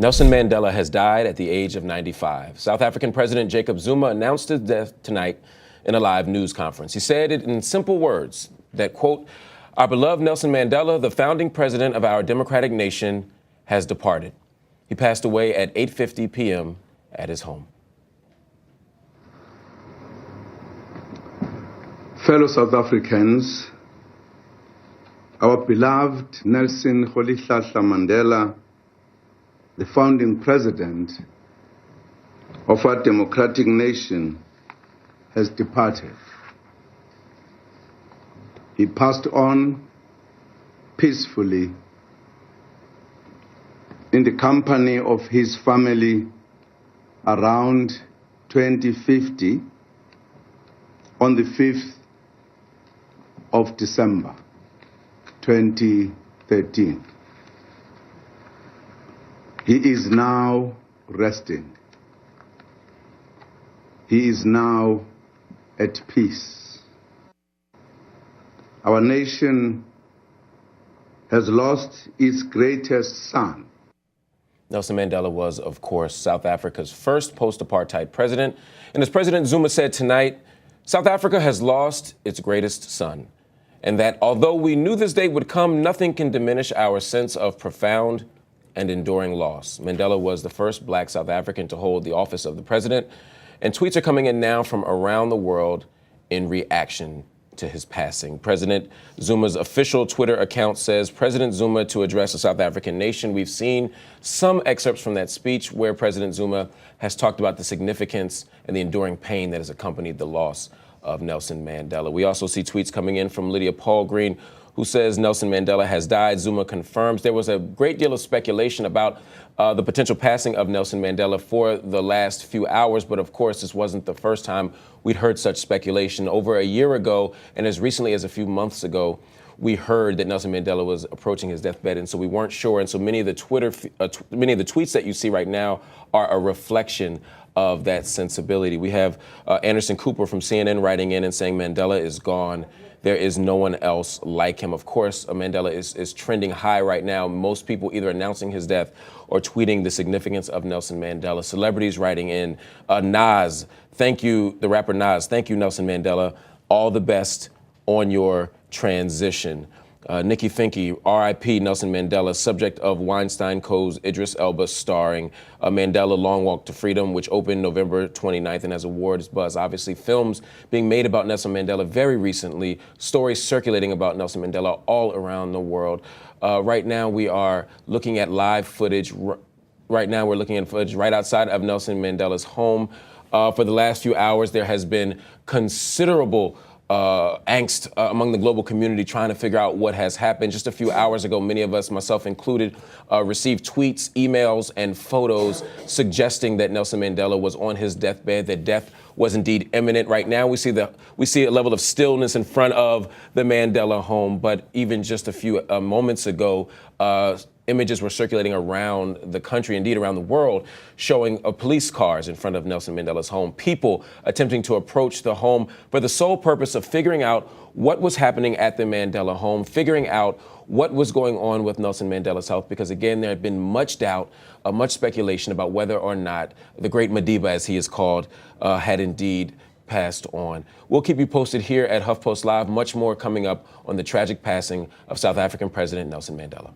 Nelson Mandela has died at the age of 95. South African President Jacob Zuma announced his death tonight in a live news conference. He said it in simple words that, quote, "Our beloved Nelson Mandela, the founding president of our democratic nation, has departed." He passed away at 8:50 p.m. at his home. Fellow South Africans, our beloved Nelson Rolihlahla Mandela, the founding president of our democratic nation, has departed. He passed on peacefully in the company of his family around 2050 on the 5th of December 2013. He is now resting. He is now at peace. Our nation has lost its greatest son. Nelson Mandela was, of course, South Africa's first post-apartheid president. And as President Zuma said tonight, South Africa has lost its greatest son. And that although we knew this day would come, nothing can diminish our sense of profound and enduring loss. Mandela was the first black South African to hold the office of the president, and tweets are coming in now from around the world in reaction to his passing. President Zuma's official Twitter account says, "President Zuma to address the South African nation." We've seen some excerpts from that speech where President Zuma has talked about the significance and the enduring pain that has accompanied the loss of Nelson Mandela. We also see tweets coming in from Lydia Paul Green, who says Nelson Mandela has died. Zuma confirms. There was a great deal of speculation about the potential passing of Nelson Mandela for the last few hours, but of course this wasn't the first time we'd heard such speculation. Over a year ago, and as recently as a few months ago, we heard that Nelson Mandela was approaching his deathbed, and so we weren't sure. And so many of the tweets that you see right now are a reflection of that sensibility. We have Anderson Cooper from CNN writing in and saying Mandela is gone. There is no one else like him. Of course, Mandela is trending high right now. Most people either announcing his death or tweeting the significance of Nelson Mandela. Celebrities writing in. Nas, thank you, the rapper Nas, thank you, Nelson Mandela. All the best on your transition. Nikki Finke, R.I.P. Nelson Mandela, subject of Weinstein Co's Idris Elba starring Mandela Long Walk to Freedom, which opened November 29th and has awards buzz. Obviously, films being made about Nelson Mandela very recently, stories circulating about Nelson Mandela all around the world. Right now, we are looking at live footage. Right now, we're looking at footage right outside of Nelson Mandela's home. For the last few hours, there has been considerable angst among the global community trying to figure out what has happened. Just a few hours ago, many of us, myself included, received tweets, emails, and photos suggesting that Nelson Mandela was on his deathbed, that death was indeed imminent. Right now, we see a level of stillness in front of the Mandela home, but even just a few moments ago, images were circulating around the country, indeed around the world, showing police cars in front of Nelson Mandela's home, people attempting to approach the home for the sole purpose of figuring out what was happening at the Mandela home, figuring out what was going on with Nelson Mandela's health, because again, there had been much doubt, much speculation about whether or not the great Madiba, as he is called, had indeed passed on. We'll keep you posted here at HuffPost Live. Much more coming up on the tragic passing of South African President Nelson Mandela.